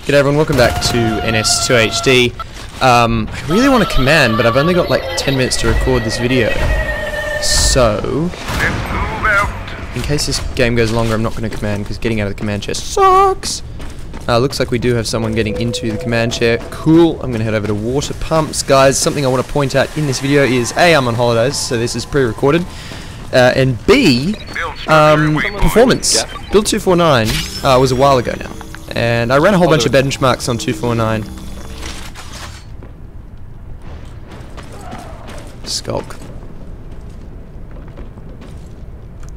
G'day everyone, welcome back to NS2HD. I really want to command, but I've only got like 10 minutes to record this video. So, in case this game goes longer, I'm not going to command because getting out of the command chair sucks. Looks like we do have someone getting into the command chair. Cool, I'm going to head over to water pumps. Guys, something I want to point out in this video is A, I'm on holidays, so this is pre-recorded. And B, performance. Build 249 was a while ago now. And I ran a whole bunch of benchmarks on 249. Skulk.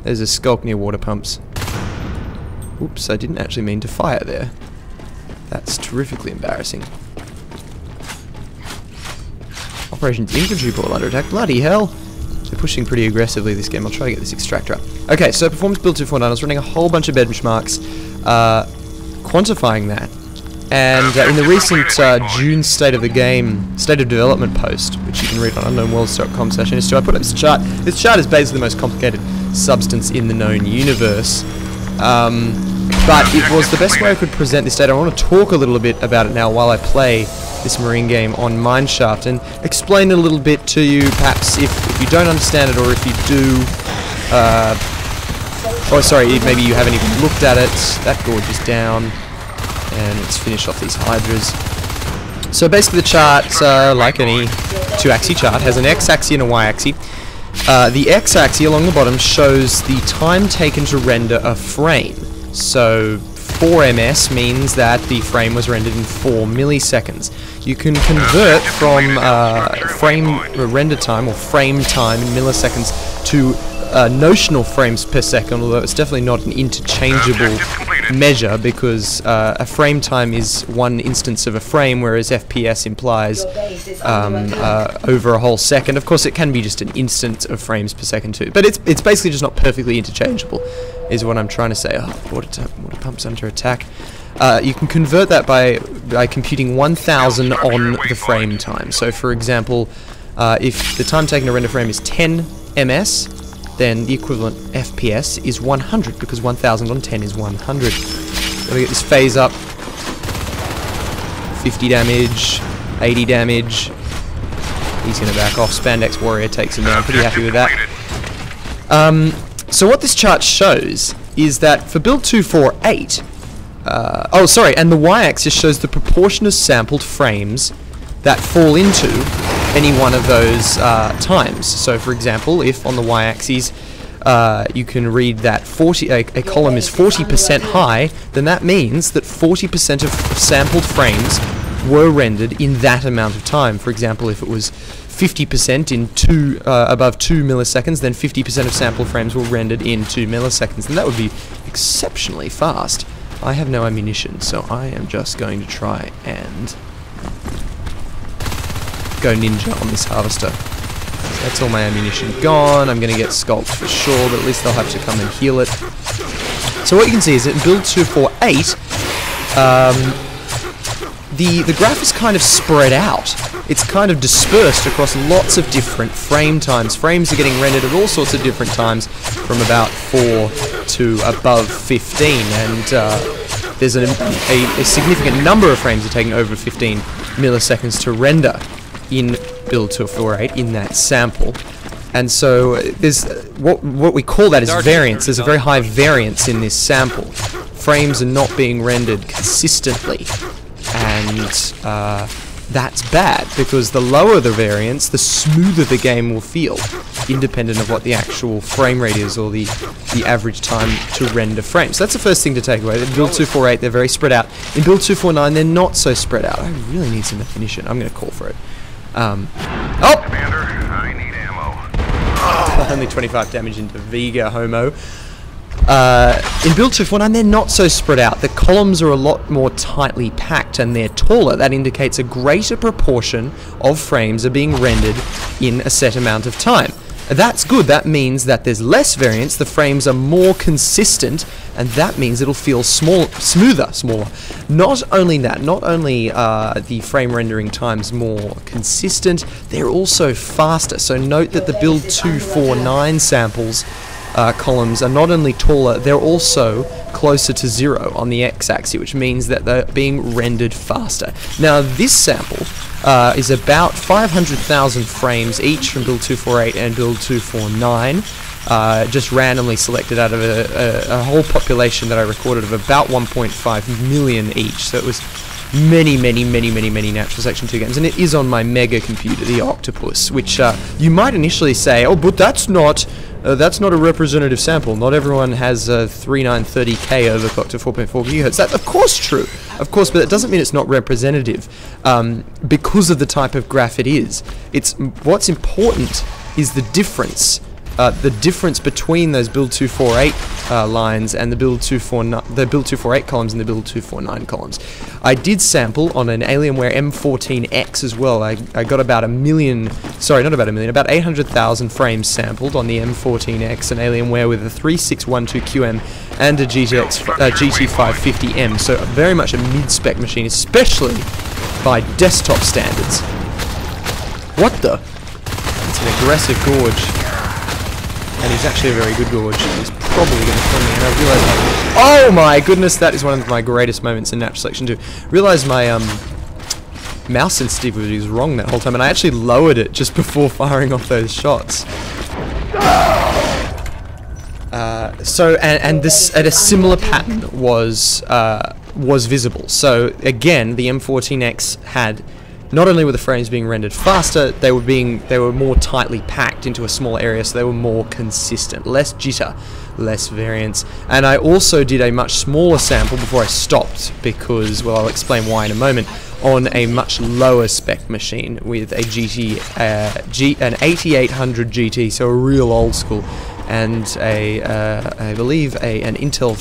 There's a skulk near water pumps. Oops, I didn't actually mean to fire there. That's terrifically embarrassing. Operations infantry ball under attack. Bloody hell! They're pushing pretty aggressively this game. I'll try to get this extractor up. Okay, so performance build 249. I was running a whole bunch of benchmarks, quantifying that. And in the recent June state of the game, state of development post, which you can read on unknownworlds.com/ns2, I put up this chart. This chart is basically the most complicated substance in the known universe. But it was the best way I could present this data. I want to talk a little bit about it now while I play this marine game on Mineshaft and explain it a little bit to you, perhaps if you don't understand it, or if you do, oh sorry, maybe you haven't even looked at it. That gorge is down, and let's finish off these hydras. So basically the chart, like any two-axis chart, has an x-axis and a y-axis. The x-axis along the bottom shows the time taken to render a frame. So 4 ms means that the frame was rendered in 4 milliseconds. You can convert from frame render time or frame time in milliseconds to notional frames per second, although it's definitely not an interchangeable measure because a frame time is one instance of a frame, whereas FPS implies over a whole second. Of course, it can be just an instance of frames per second too, but it's basically just not perfectly interchangeable, is what I'm trying to say. Oh, water pumps under attack. You can convert that by computing 1000 on the frame time. So, for example, if the time taken to render frame is 10 ms, then the equivalent FPS is 100, because 1000 on 10 is 100. Gotta get this phase up. 50 damage, 80 damage. He's gonna back off. Spandex Warrior takes him down. Pretty happy with that. So what this chart shows is that for build 248, oh sorry, and the y-axis shows the proportion of sampled frames that fall into any one of those times. So for example, if on the y-axis you can read that a column is 40% high, then that means that 40% of sampled frames were rendered in that amount of time. For example, if it was 50% in above 2 milliseconds, then 50% of sampled frames were rendered in 2 milliseconds, and that would be exceptionally fast. I have no ammunition, so I am just going to try and go ninja on this harvester. So that's all my ammunition gone. I'm going to get sculpted for sure, but at least they'll have to come and heal it. So what you can see is that in build 248, the graph is kind of spread out. It's kind of dispersed across lots of different frame times. Frames are getting rendered at all sorts of different times, from about 4 to above 15, and there's a significant number of frames are taking over 15 milliseconds to render in build 248 in that sample. And so there's what we call that is variance. There's a very high variance in this sample. Frames are not being rendered consistently, and that's bad, because the lower the variance, the smoother the game will feel, independent of what the actual frame rate is or the average time to render frames. So that's the first thing to take away. In build 248, they're very spread out. In build 249, they're not so spread out. I really need some definition. I'm going to call for it. Oh! Commander, I need ammo. Only 25 damage into Vega, homo. In build 249, they're not so spread out. The columns are a lot more tightly packed, and they're taller. That indicates a greater proportion of frames are being rendered in a set amount of time. That's good. That means that there's less variance, the frames are more consistent, and that means it'll feel smaller. Not only that, not only are the frame rendering times more consistent, they're also faster. So note that the build 249 samples columns are not only taller, they're also closer to 0 on the x-axis, which means that they're being rendered faster. Now this sample is about 500,000 frames each from build 248 and build 249, just randomly selected out of a whole population that I recorded of about 1.5 million each. So it was many natural section 2 games, and it is on my mega computer, the Octopus, which you might initially say, oh, but that's not a representative sample. Not everyone has 3930K overclocked to 4.4 GHz. That's of course true, of course, but it doesn't mean it's not representative because of the type of graph it is. It's what's important is the difference. The difference between those build 248 lines and the build 248 columns and the build 249 columns. I did sample on an Alienware M14X as well. I got about about 800,000 frames sampled on the M14X, an Alienware with a 3612QM and a GT550M. So very much a mid-spec machine, especially by desktop standards. What the? It's an aggressive gorge. And he's actually a very good gorge. He's probably going to kill me, and I realised... Oh my goodness, that is one of my greatest moments in Natural Selection 2. Realised my mouse sensitivity was wrong that whole time, and I actually lowered it just before firing off those shots. This a similar pattern was visible. So again, the M14X had... Not only were the frames being rendered faster, they were more tightly packed into a small area, so they were more consistent. Less jitter, less variance. And I also did a much smaller sample before I stopped because, well, I'll explain why in a moment, on a much lower spec machine with a an 8800 GT, so a real old school, and I believe an Intel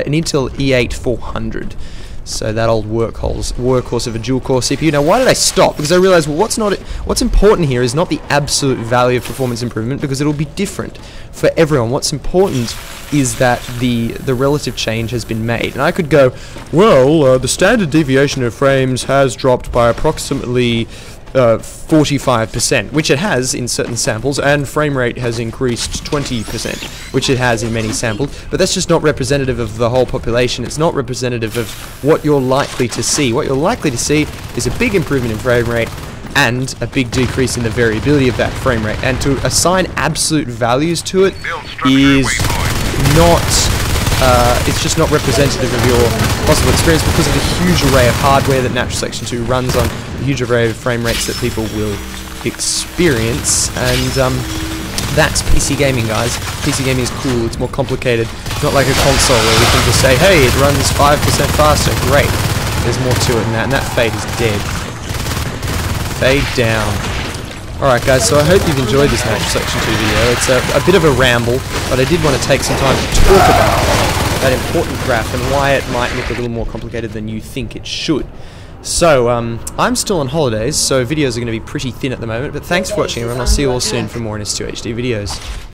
E8 400. So that old workhorse of a dual-core CPU. Now, why did I stop? Because I realized, well, what's important here is not the absolute value of performance improvement, because it'll be different for everyone. What's important is that the relative change has been made. And I could go, well, the standard deviation of frames has dropped by approximately 45%, which it has in certain samples, and frame rate has increased 20%, which it has in many samples, but that's just not representative of the whole population. It's not representative of what you're likely to see. What you're likely to see is a big improvement in frame rate and a big decrease in the variability of that frame rate, and to assign absolute values to it is not it's just not representative of your possible experience because of the huge array of hardware that Natural Selection 2 runs on, the huge array of frame rates that people will experience, and that's PC gaming, guys. PC gaming is cool, it's more complicated. It's not like a console where we can just say, hey, it runs 5% faster, great. There's more to it than that, and that fade is dead. Fade down. Alright guys, so I hope you've enjoyed this Natural Selection 2 video. It's a bit of a ramble, but I did want to take some time to talk about that important graph and why it might look a little more complicated than you think it should. So, I'm still on holidays, so videos are going to be pretty thin at the moment, but thanks for watching everyone. I'll see you all soon for more NS2HD videos.